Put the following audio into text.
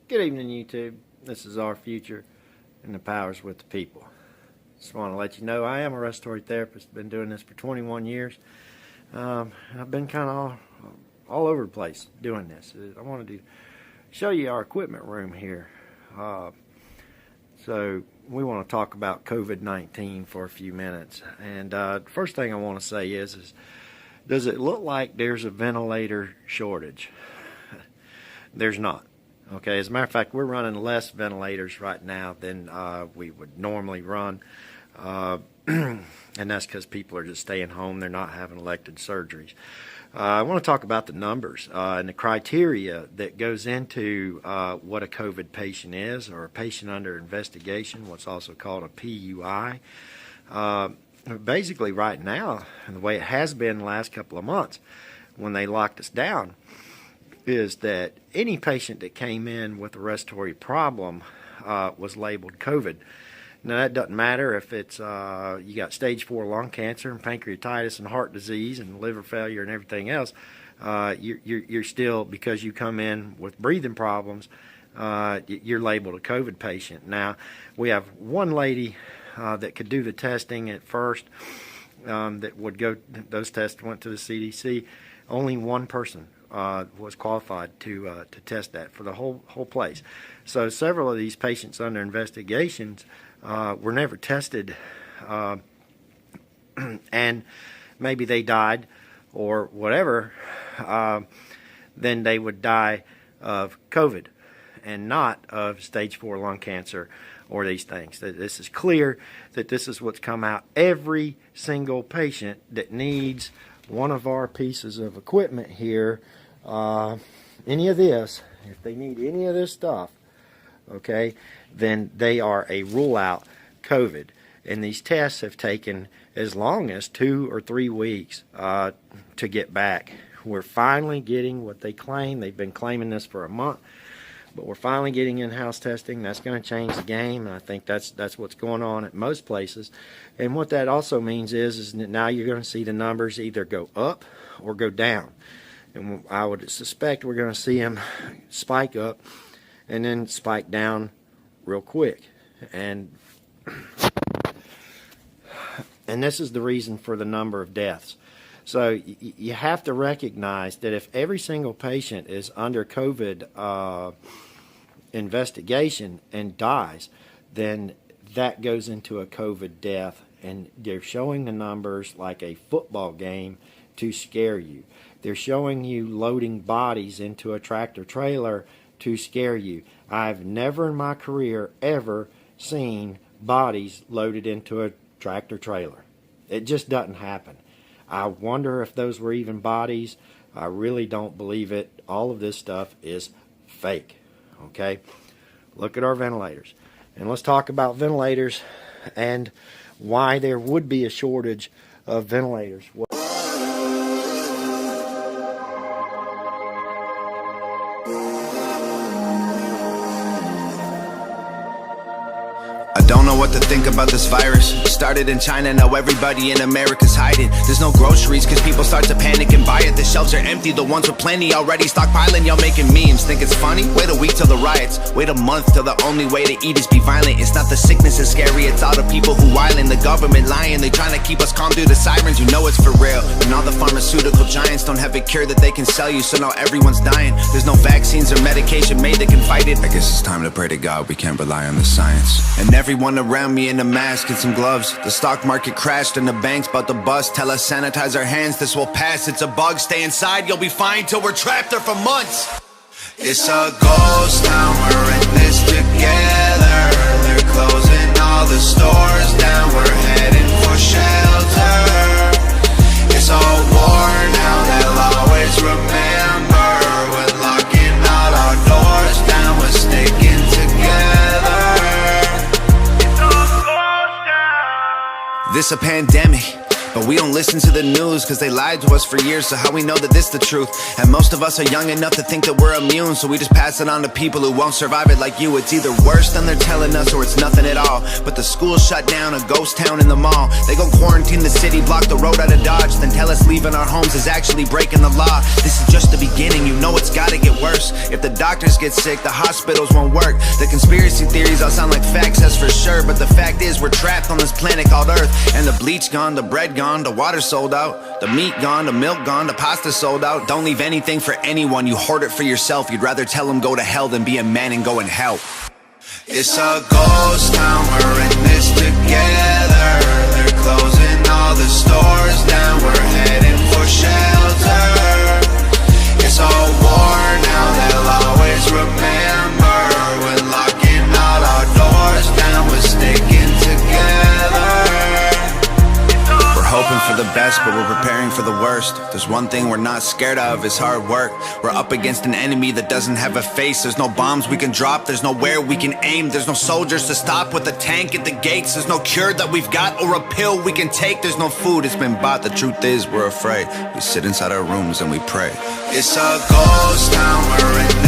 Good evening, YouTube. This is Our Future, and the power's with the people. Just want to let you know I am a respiratory therapist. Been doing this for 21 years. I've been kind of all over the place doing this. I wanted to show you our equipment room here. So we want to talk about COVID-19 for a few minutes. And first thing I want to say is does it look like there's a ventilator shortage? There's not. Okay, as a matter of fact, we're running less ventilators right now than we would normally run. And that's because people are just staying home. They're not having elective surgeries. I want to talk about the numbers and the criteria that goes into what a COVID patient is, or a patient under investigation, what's also called a PUI. Basically, right now, the way it has been the last couple of months, when they locked us down, is that any patient that came in with a respiratory problem was labeled COVID. Now, that doesn't matter if it's you got stage 4 lung cancer and pancreatitis and heart disease and liver failure and everything else. You're still, because you come in with breathing problems, you're labeled a COVID patient. Now, we have one lady that could do the testing at first that would go, those tests went to the CDC. Only one person was qualified to test that for the whole place. So several of these patients under investigations were never tested, and maybe they died or whatever. Then they would die of COVID and not of stage 4 lung cancer or these things. This is clear that this is what's come out. Every single patient that needs one of our pieces of equipment here, any of this, if they need any of this stuff, okay, then they are a rule out COVID. And these tests have taken as long as 2 or 3 weeks to get back. We're finally getting what they claim. They've been claiming this for a month, but we're finally getting in-house testing. That's going to change the game, and I think that's what's going on at most places. And what that also means is that now you're going to see the numbers either go up or go down. And I would suspect we're going to see them spike up and then spike down real quick. And this is the reason for the number of deaths. So you have to recognize that if every single patient is under COVID investigation and dies, then that goes into a COVID death. And they're showing the numbers like a football game to scare you. They're showing you loading bodies into a tractor trailer to scare you. I've never in my career ever seen bodies loaded into a tractor trailer. It just doesn't happen. I wonder if those were even bodies. I really don't believe it. All of this stuff is fake. Okay? Look at our ventilators. And let's talk about ventilators and why there would be a shortage of ventilators. Don't know what to think about this virus. Started in China, now everybody in America's hiding. There's no groceries cause people start to panic and buy it. The shelves are empty, the ones with plenty already stockpiling. Y'all making memes, think it's funny? Wait a week till the riots, wait a month till the only way to eat is be violent. It's not the sickness that's scary, it's all the people who wildin'. The government lying, they trying to keep us calm through the sirens. You know it's for real, and all the pharmaceutical giants don't have a cure that they can sell you. So now everyone's dying, there's no vaccines or medication made that can fight it. I guess it's time to pray to God we can't rely on the science. And everyone around me in a mask and some gloves. The stock market crashed and the bank's about to bust. Tell us sanitize our hands, this will pass. It's a bug, stay inside, you'll be fine till we're trapped there for months. It's a ghost town, we're in this together. They're closing all the stores down, we're heading for shelter. It's all war now, they'll always remember. We're locking all our doors down, we're sticking together. This a pandemic, But we don't listen to the news cause they lied to us for years. So how we know that this the truth? And most of us are young enough to think that we're immune, so we just pass it on to people who won't survive it like you. It's either worse than they're telling us or it's nothing at all. But the school shut down, a ghost town in the mall. They gon' quarantine the city, block the road out of Dodge, then tell us leaving our homes is actually breaking the law. This is just the beginning, you know it's gotta get worse. If the doctors get sick, the hospitals won't work. The conspiracy theories all sound like facts, that's for sure. But the fact is we're trapped on this planet called Earth. And the bleach gone, the bread gone, the water sold out, the meat gone, the milk gone, the pasta sold out. Don't leave anything for anyone, you hoard it for yourself. You'd rather tell them go to hell than be a man and go and help. It's a ghost town, we're in this together. They're closing all the stores down, we're heading for shelter. It's all war now, they'll always remember. We're locking all our doors down, we're sticking together. We're hoping for the best, but we're preparing for the worst. There's one thing we're not scared of, it's hard work. We're up against an enemy that doesn't have a face. There's no bombs we can drop, there's nowhere we can aim. There's no soldiers to stop with a tank at the gates. There's no cure that we've got or a pill we can take. There's no food, it's been bought, the truth is we're afraid. We sit inside our rooms and we pray. It's a ghost town, we're in